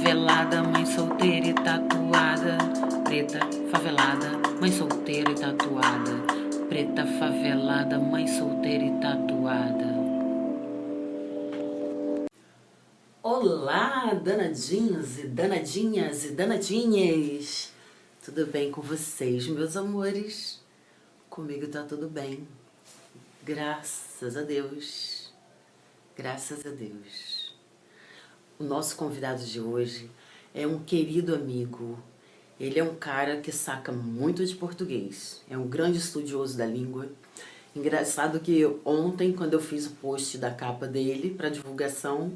favelada, mãe solteira e tatuada. Preta, favelada, mãe solteira e tatuada. Preta, favelada, mãe solteira e tatuada. Olá, danadinhos e danadinhas e danadinhas. Tudo bem com vocês, meus amores? Comigo tá tudo bem. Graças a Deus. Graças a Deus. O nosso convidado de hoje é um querido amigo. Ele é um cara que saca muito de português. É um grande estudioso da língua. Engraçado que ontem, quando eu fiz o post da capa dele para divulgação,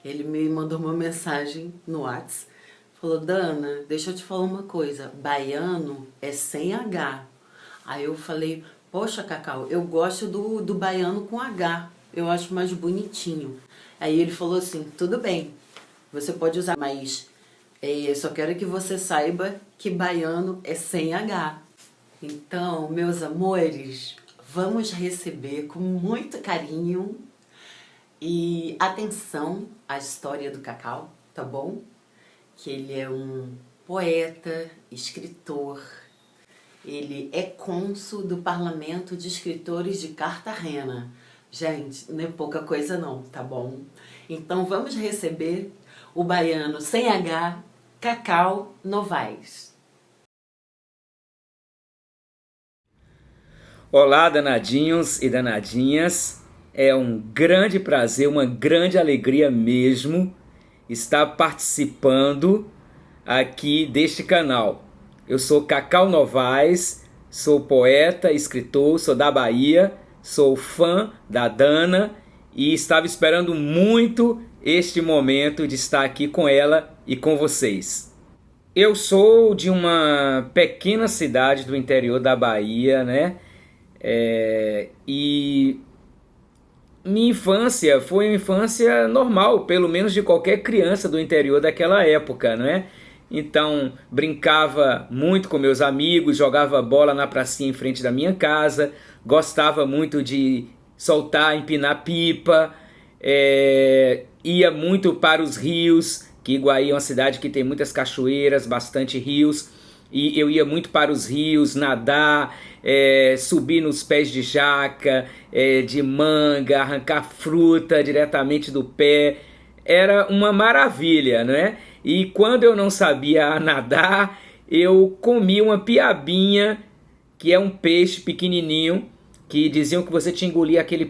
ele me mandou uma mensagem no WhatsApp. Falou: Dana, deixa eu te falar uma coisa. Baiano é sem H. Aí eu falei: poxa, Cacau, eu gosto do baiano com H. Eu acho mais bonitinho. Aí ele falou assim: tudo bem, você pode usar, mas eu só quero que você saiba que baiano é sem H. Então, meus amores, vamos receber com muito carinho e atenção a história do Cacau, tá bom? Que ele é um poeta, escritor, ele é cônsul do Parlamento de Escritores de Cartagena. Gente, não é pouca coisa não, tá bom? Então vamos receber o baiano sem H, Cacau Novaes. Olá, danadinhos e danadinhas. É um grande prazer, uma grande alegria mesmo estar participando aqui deste canal. Eu sou Cacau Novaes, sou poeta, escritor, sou da Bahia, sou fã da Dana e estava esperando muito este momento de estar aqui com ela e com vocês. Eu sou de uma pequena cidade do interior da Bahia, né? E minha infância foi uma infância normal, pelo menos de qualquer criança do interior daquela época, né? Então, brincava muito com meus amigos, jogava bola na pracinha em frente da minha casa, gostava muito de soltar, empinar pipa, ia muito para os rios, que Iguaí é uma cidade que tem muitas cachoeiras, bastante rios, e eu ia muito para os rios, nadar, subir nos pés de jaca, de manga, arrancar fruta diretamente do pé. Era uma maravilha, né? E quando eu não sabia nadar, eu comia uma piabinha, que é um peixe pequenininho, que diziam que você tinha que engolir aquele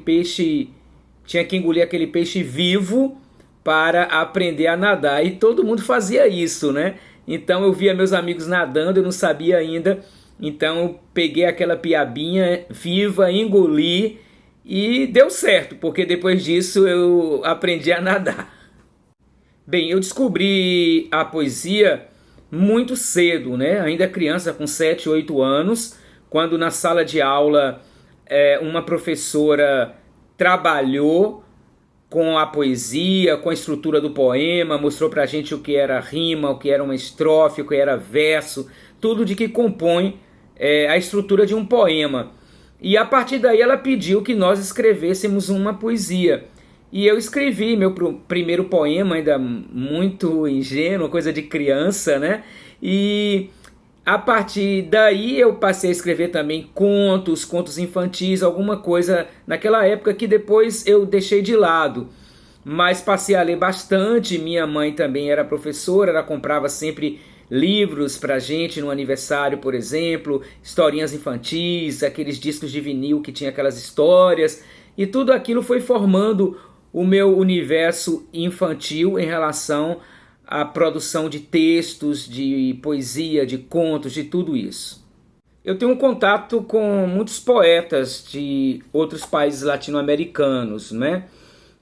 peixe vivo para aprender a nadar. E todo mundo fazia isso, né? Então eu via meus amigos nadando, eu não sabia ainda. Então eu peguei aquela piabinha viva, engoli e deu certo, porque depois disso eu aprendi a nadar. Bem, eu descobri a poesia muito cedo, né? Ainda criança, com 7, 8 anos, quando na sala de aula uma professora trabalhou com a poesia, com a estrutura do poema, mostrou pra gente o que era rima, o que era uma estrofe, o que era verso, tudo de que compõe a estrutura de um poema. E a partir daí ela pediu que nós escrevêssemos uma poesia. E eu escrevi meu primeiro poema, ainda muito ingênuo, coisa de criança, né? E a partir daí eu passei a escrever também contos infantis, alguma coisa naquela época que depois eu deixei de lado. Mas passei a ler bastante. Minha mãe também era professora, ela comprava sempre livros pra gente no aniversário, por exemplo, historinhas infantis, aqueles discos de vinil que tinha aquelas histórias. E tudo aquilo foi formando o meu universo infantil em relação à produção de textos, de poesia, de contos, de tudo isso. Eu tenho um contato com muitos poetas de outros países latino-americanos, né?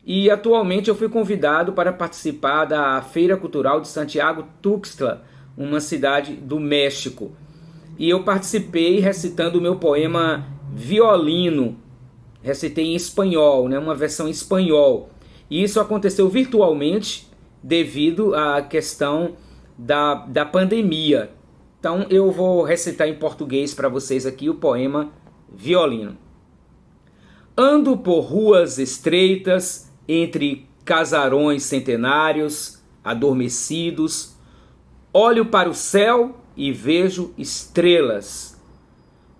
E atualmente eu fui convidado para participar da Feira Cultural de Santiago Tuxtla, uma cidade do México. E eu participei recitando o meu poema Violino. Recitei em espanhol, né? Uma versão em espanhol. E isso aconteceu virtualmente devido à questão da pandemia. Então eu vou recitar em português para vocês aqui o poema Violino. Ando por ruas estreitas, entre casarões centenários, adormecidos. Olho para o céu e vejo estrelas.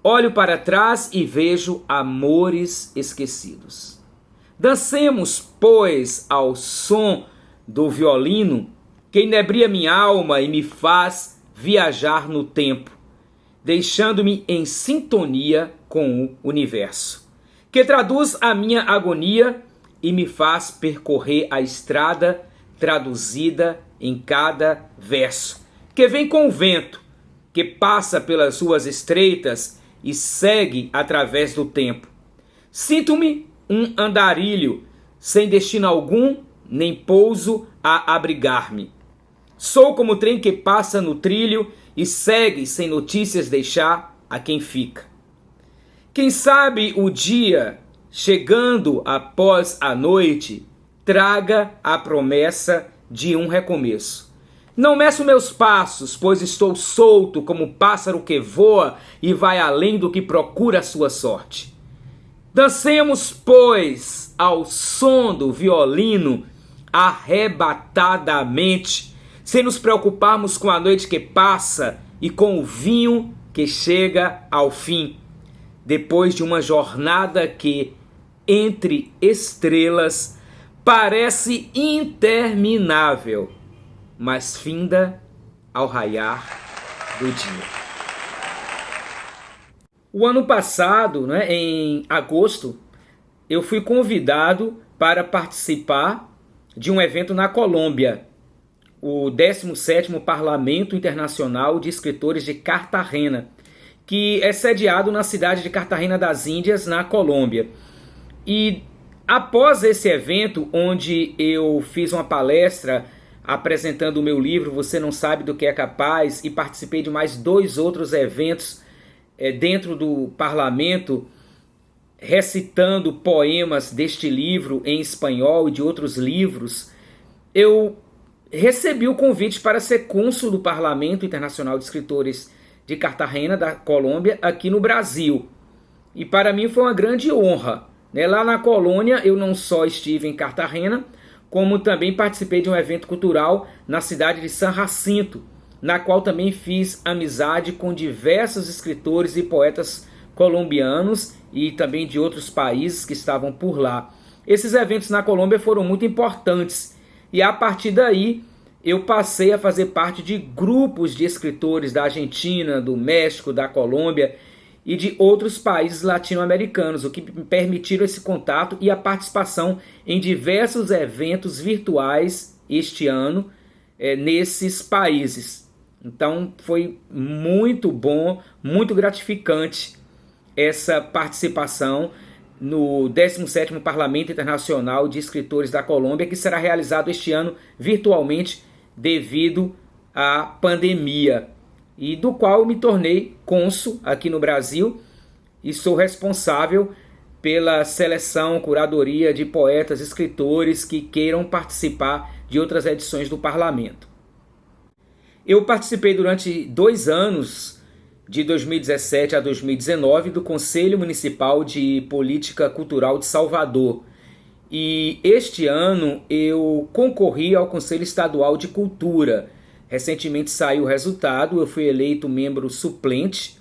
Olho para trás e vejo amores esquecidos. Dancemos, pois, ao som do violino, que inebria minha alma e me faz viajar no tempo, deixando-me em sintonia com o universo, que traduz a minha agonia e me faz percorrer a estrada traduzida em cada verso, que vem com o vento, que passa pelas ruas estreitas e segue através do tempo. Sinto-me um andarilho, sem destino algum, nem pouso a abrigar-me. Sou como o trem que passa no trilho e segue sem notícias deixar a quem fica. Quem sabe o dia, chegando após a noite, traga a promessa de um recomeço. Não meço meus passos, pois estou solto como um pássaro que voa e vai além do que procura a sua sorte. Dancemos, pois, ao som do violino, arrebatadamente, sem nos preocuparmos com a noite que passa e com o vinho que chega ao fim, depois de uma jornada que, entre estrelas, parece interminável, mas finda ao raiar do dia. O ano passado, em agosto, eu fui convidado para participar de um evento na Colômbia, o 17º Parlamento Internacional de Escritores de Cartagena, que é sediado na cidade de Cartagena das Índias, na Colômbia. E após esse evento, onde eu fiz uma palestra apresentando o meu livro Você Não Sabe do que é Capaz, e participei de mais 2 outros eventos dentro do parlamento, recitando poemas deste livro em espanhol e de outros livros, eu recebi o convite para ser cônsul do Parlamento Internacional de Escritores de Cartagena, da Colômbia, aqui no Brasil. E para mim foi uma grande honra. Lá na colônia eu não só estive em Cartagena, como também participei de um evento cultural na cidade de San Jacinto, na qual também fiz amizade com diversos escritores e poetas colombianos e também de outros países que estavam por lá. Esses eventos na Colômbia foram muito importantes e a partir daí eu passei a fazer parte de grupos de escritores da Argentina, do México, da Colômbia e de outros países latino-americanos, o que me permitiram esse contato e a participação em diversos eventos virtuais este ano nesses países. Então foi muito bom, muito gratificante essa participação no 17º Parlamento Internacional de Escritores da Colômbia, que será realizado este ano virtualmente devido à pandemia, e do qual me tornei cônsul aqui no Brasil e sou responsável pela seleção, curadoria de poetas, escritores que queiram participar de outras edições do Parlamento. Eu participei durante 2 anos, de 2017 a 2019, do Conselho Municipal de Política Cultural de Salvador. E este ano eu concorri ao Conselho Estadual de Cultura. Recentemente saiu o resultado, eu fui eleito membro suplente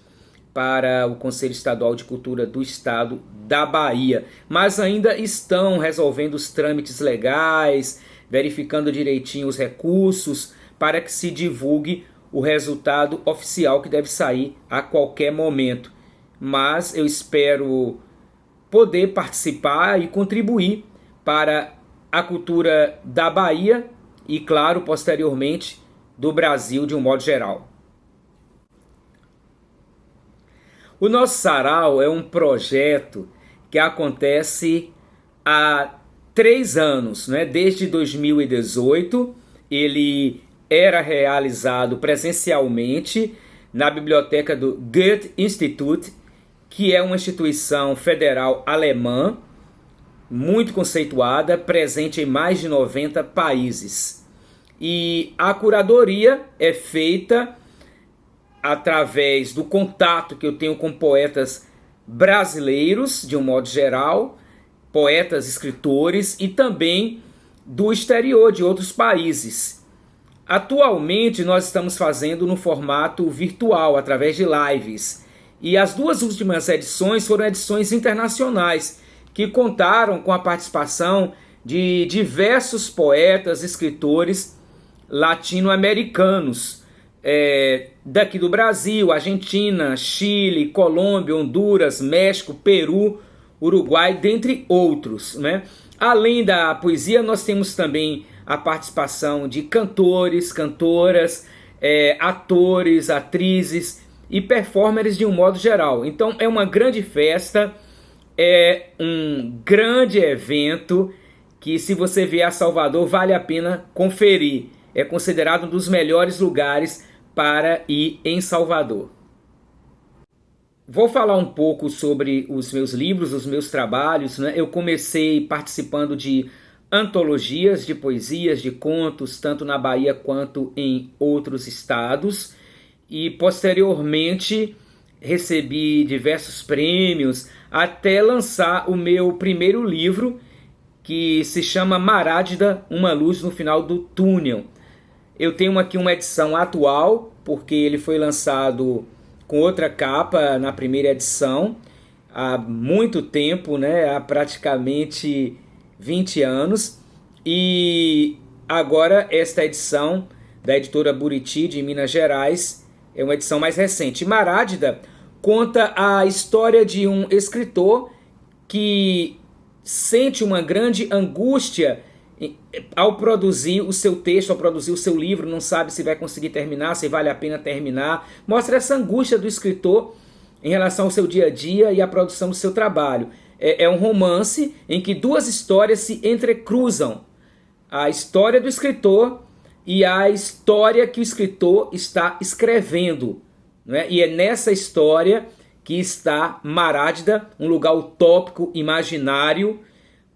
para o Conselho Estadual de Cultura do Estado da Bahia. Mas ainda estão resolvendo os trâmites legais, verificando direitinho os recursos, para que se divulgue o resultado oficial que deve sair a qualquer momento. Mas eu espero poder participar e contribuir para a cultura da Bahia e, claro, posteriormente, do Brasil de um modo geral. O nosso Sarau é um projeto que acontece há 3 anos, Desde 2018, ele era realizado presencialmente na biblioteca do Goethe-Institut, que é uma instituição federal alemã, muito conceituada, presente em mais de 90 países. E a curadoria é feita através do contato que eu tenho com poetas brasileiros, de um modo geral, poetas, escritores, e também do exterior, de outros países. Atualmente nós estamos fazendo no formato virtual, através de lives. E as duas últimas edições foram edições internacionais, que contaram com a participação de diversos poetas, escritores latino-americanos, daqui do Brasil, Argentina, Chile, Colômbia, Honduras, México, Peru, Uruguai, dentre outros, né? Além da poesia, nós temos também a participação de cantores, cantoras, atores, atrizes e performers de um modo geral. Então é uma grande festa, é um grande evento que, se você vier a Salvador, vale a pena conferir. É considerado um dos melhores lugares para ir em Salvador. Vou falar um pouco sobre os meus livros, os meus trabalhos, né? Eu comecei participando de antologias de poesias, de contos, tanto na Bahia quanto em outros estados. E posteriormente recebi diversos prêmios até lançar o meu primeiro livro, que se chama Marádida, Uma Luz no Final do Túnel. Eu tenho aqui uma edição atual, porque ele foi lançado com outra capa na primeira edição, há muito tempo, né? Há praticamente 20 anos. E agora esta edição da editora Buriti, de Minas Gerais, é uma edição mais recente. Marádida conta a história de um escritor que sente uma grande angústia ao produzir o seu texto, ao produzir o seu livro, não sabe se vai conseguir terminar, se vale a pena terminar. Mostra essa angústia do escritor em relação ao seu dia a dia e à produção do seu trabalho. É um romance em que duas histórias se entrecruzam. A história do escritor e a história que o escritor está escrevendo, né? E é nessa história que está Marádida, um lugar utópico, imaginário,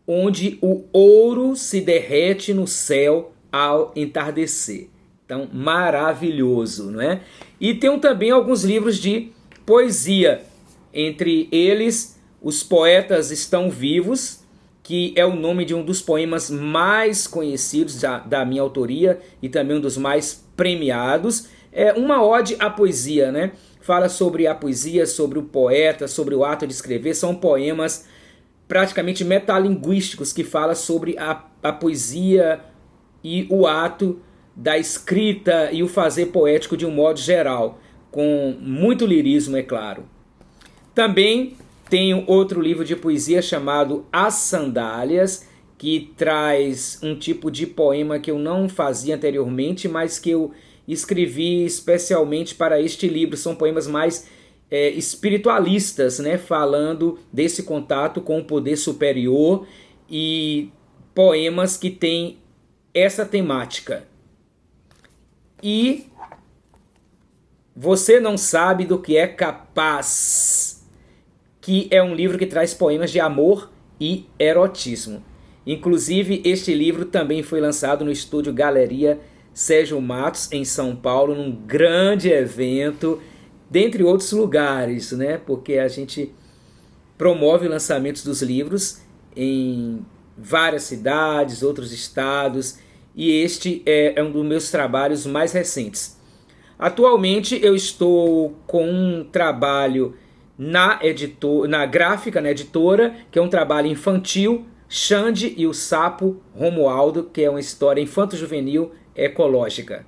onde o ouro se derrete no céu ao entardecer. Então, maravilhoso, não é? E tem também alguns livros de poesia, entre eles Os Poetas Estão Vivos, que é o nome de um dos poemas mais conhecidos da minha autoria e também um dos mais premiados. É uma ode à poesia, né? Fala sobre a poesia, sobre o poeta, sobre o ato de escrever. São poemas praticamente metalinguísticos que falam sobre a poesia e o ato da escrita e o fazer poético de um modo geral, com muito lirismo, é claro. Também tenho outro livro de poesia chamado As Sandálias, que traz um tipo de poema que eu não fazia anteriormente, mas que eu escrevi especialmente para este livro. São poemas mais espiritualistas, né? Falando desse contato com o poder superior, e poemas que têm essa temática. E Você Não Sabe do que é Capaz, que é um livro que traz poemas de amor e erotismo. Inclusive, este livro também foi lançado no estúdio Galeria Sérgio Matos, em São Paulo, num grande evento, dentre outros lugares, né? Porque a gente promove lançamentos dos livros em várias cidades, outros estados, e este é um dos meus trabalhos mais recentes. Atualmente eu estou com um trabalho na gráfica, na editora, que é um trabalho infantil, Xande e o Sapo Romualdo, que é uma história infanto-juvenil ecológica.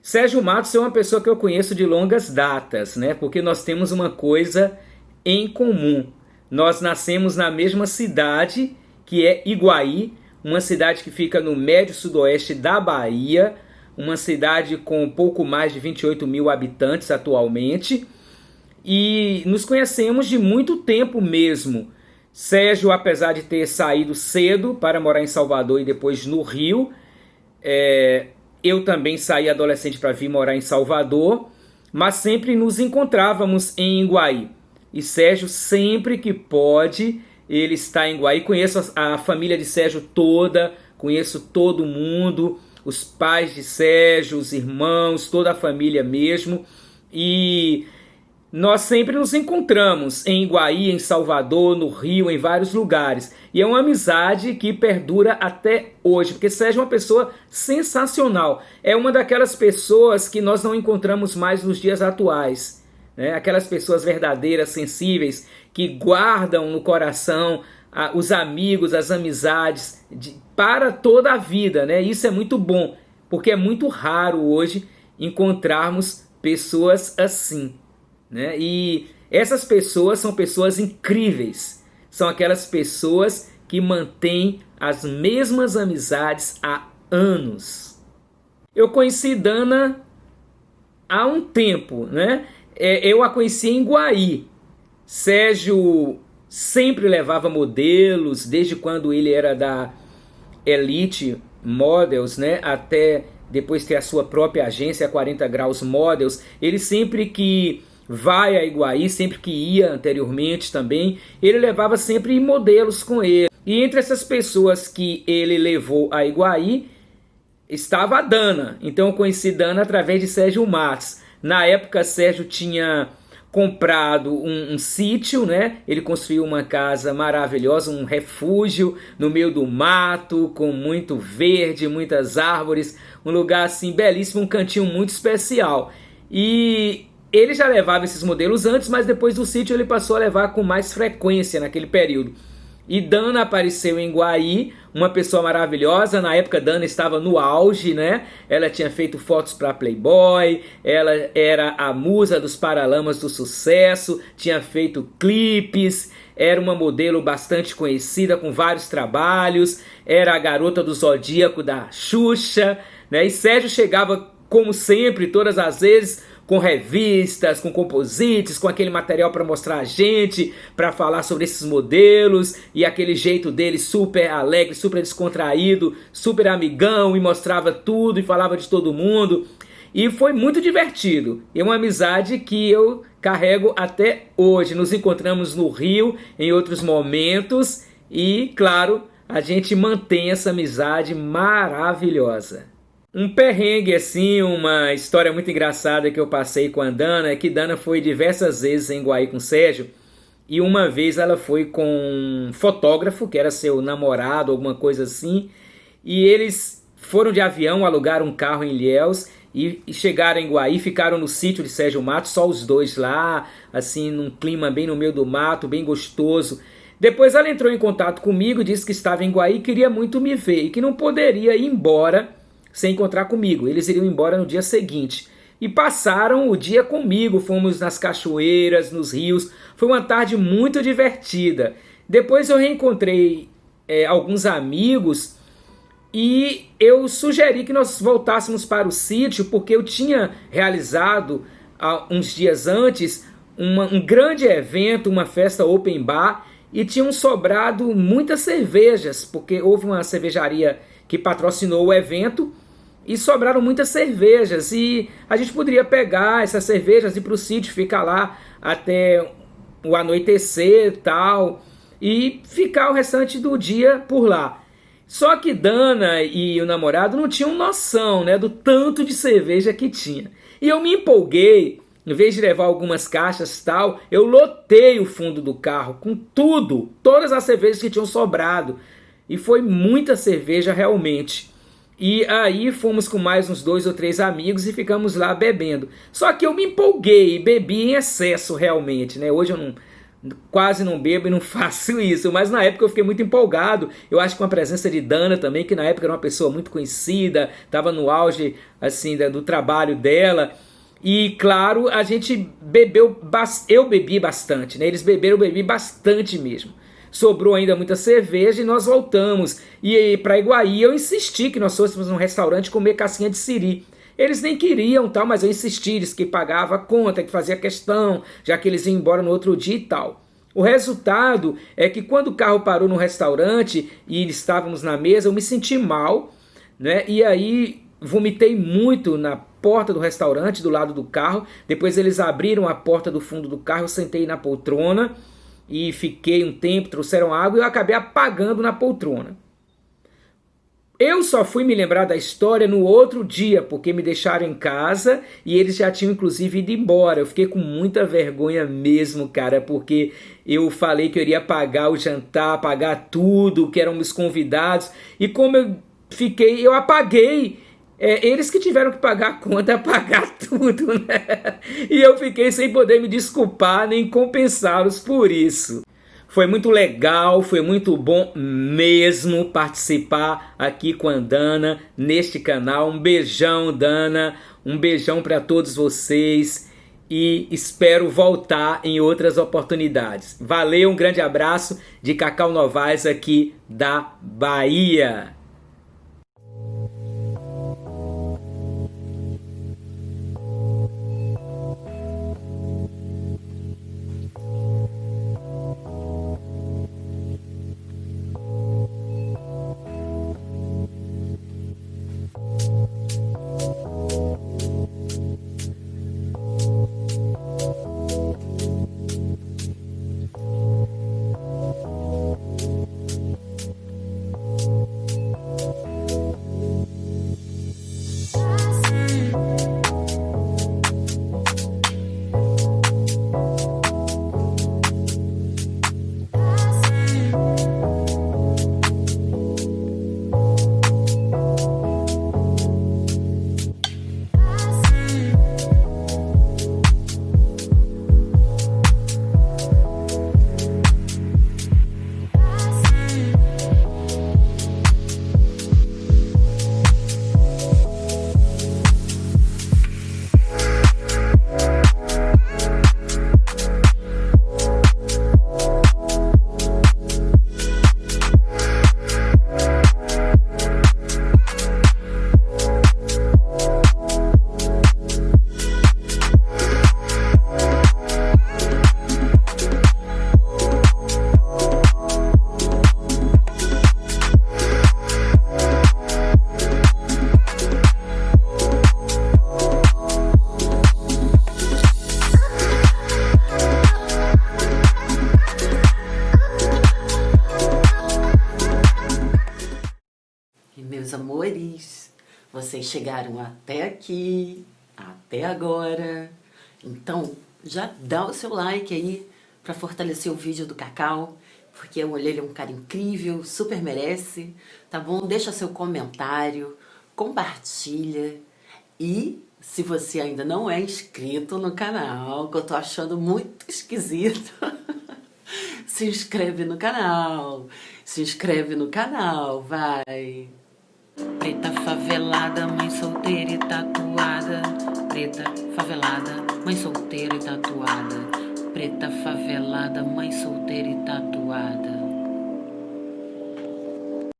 Sérgio Matos é uma pessoa que eu conheço de longas datas, né? Porque nós temos uma coisa em comum. Nós nascemos na mesma cidade, que é Iguaí, uma cidade que fica no médio sudoeste da Bahia, uma cidade com pouco mais de 28 mil habitantes atualmente, e nos conhecemos de muito tempo mesmo. Sérgio, apesar de ter saído cedo para morar em Salvador e depois no Rio, eu também saí adolescente para vir morar em Salvador, mas sempre nos encontrávamos em Iguaí. E Sérgio, sempre que pode, ele está em Iguaí. Conheço a família de Sérgio toda, conheço todo mundo, os pais de Sérgio, os irmãos, toda a família mesmo. E Nós sempre nos encontramos em Iguaí, em Salvador, no Rio, em vários lugares. E é uma amizade que perdura até hoje, porque Sérgio é uma pessoa sensacional. É uma daquelas pessoas que nós não encontramos mais nos dias atuais, né? Aquelas pessoas verdadeiras, sensíveis, que guardam no coração os amigos, as amizades para toda a vida, né? Isso é muito bom, porque é muito raro hoje encontrarmos pessoas assim, né? E essas pessoas são pessoas incríveis, são aquelas pessoas que mantêm as mesmas amizades há anos. Eu conheci Dana há um tempo, né? Eu a conheci em Iguaí. Sérgio sempre levava modelos, desde quando ele era da Elite Models, né? Até depois ter a sua própria agência, 40 Graus Models. Ele sempre que vai a Iguaí, sempre que ia anteriormente também, ele levava sempre modelos com ele. E entre essas pessoas que ele levou a Iguaí, estava a Dana. Então eu conheci Dana através de Sérgio Matos. Na época, Sérgio tinha comprado um sítio, né? Ele construiu uma casa maravilhosa, um refúgio no meio do mato, com muito verde, muitas árvores, um lugar assim belíssimo, um cantinho muito especial. E ele já levava esses modelos antes, mas depois do sítio ele passou a levar com mais frequência naquele período. E Dana apareceu em Iguaí, uma pessoa maravilhosa. Na época Dana estava no auge, né? Ela tinha feito fotos para Playboy, ela era a musa dos Paralamas do Sucesso, tinha feito clipes, era uma modelo bastante conhecida com vários trabalhos, era a garota do Zodíaco da Xuxa, né? E Sérgio chegava, como sempre, todas as vezes, com revistas, com composites, com aquele material para mostrar a gente, para falar sobre esses modelos, e aquele jeito dele super alegre, super descontraído, super amigão, e mostrava tudo e falava de todo mundo. E foi muito divertido. É uma amizade que eu carrego até hoje. Nos encontramos no Rio em outros momentos e, claro, a gente mantém essa amizade maravilhosa. Um perrengue assim, uma história muito engraçada que eu passei com a Dana é que Dana foi diversas vezes em Iguaí com o Sérgio, e uma vez ela foi com um fotógrafo, que era seu namorado, alguma coisa assim, e eles foram de avião, alugaram um carro em Ilhéus e chegaram em Iguaí, ficaram no sítio de Sérgio Matos, só os dois lá, assim, num clima bem no meio do mato, bem gostoso. Depois ela entrou em contato comigo, disse que estava em Iguaí e queria muito me ver, e que não poderia ir embora sem encontrar comigo. Eles iriam embora no dia seguinte. E passaram o dia comigo, fomos nas cachoeiras, nos rios. Foi uma tarde muito divertida. Depois eu reencontrei alguns amigos e eu sugeri que nós voltássemos para o sítio, porque eu tinha realizado, uns dias antes, um grande evento, uma festa open bar, e tinham sobrado muitas cervejas, porque houve uma cervejaria que patrocinou o evento, e sobraram muitas cervejas, e a gente poderia pegar essas cervejas e ir para o sítio, ficar lá até o anoitecer e tal, e ficar o restante do dia por lá. Só que Dana e o namorado não tinham noção, né, do tanto de cerveja que tinha. E eu me empolguei, em vez de levar algumas caixas e tal, eu lotei o fundo do carro com tudo, todas as cervejas que tinham sobrado. E foi muita cerveja realmente. E aí fomos com mais uns 2 ou 3 amigos e ficamos lá bebendo. Só que eu me empolguei e bebi em excesso realmente, né? Hoje eu quase não bebo e não faço isso, mas na época eu fiquei muito empolgado. Eu acho que com a presença de Dana também, que na época era uma pessoa muito conhecida, estava no auge assim do trabalho dela. E claro, a gente bebeu, eu bebi bastante, né? Eles beberam, eu bebi bastante mesmo. Sobrou ainda muita cerveja e nós voltamos. E para Iguaí eu insisti que nós fôssemos num restaurante comer casquinha de siri. Eles nem queriam, tal, mas eu insisti, eles que pagava a conta, que fazia questão, já que eles iam embora no outro dia e tal. O resultado é que quando o carro parou no restaurante e estávamos na mesa, eu me senti mal, né? E aí vomitei muito na porta do restaurante, do lado do carro. Depois eles abriram a porta do fundo do carro, eu sentei na poltrona e fiquei um tempo, trouxeram água e eu acabei apagando na poltrona. Eu só fui me lembrar da história no outro dia, porque me deixaram em casa e eles já tinham inclusive ido embora. Eu fiquei com muita vergonha mesmo, cara, porque eu falei que eu iria pagar o jantar, pagar tudo, que eram meus convidados. E como eu apaguei. Eles que tiveram que pagar a conta, pagar tudo, né? E eu fiquei sem poder me desculpar nem compensá-los por isso. Foi muito legal, foi muito bom mesmo participar aqui com a Dana neste canal. Um beijão, Dana, um beijão para todos vocês e espero voltar em outras oportunidades. Valeu, um grande abraço de Cacau Novaes aqui da Bahia. Meus amores, vocês chegaram até aqui, até agora. Então, já dá o seu like aí para fortalecer o vídeo do Cacau, porque ele é um cara incrível, super merece, tá bom? Deixa seu comentário, compartilha e se você ainda não é inscrito no canal, que eu tô achando muito esquisito, se inscreve no canal, vai! Preta favelada, mãe solteira e tatuada. Preta favelada, mãe solteira e tatuada. Preta favelada, mãe solteira e tatuada.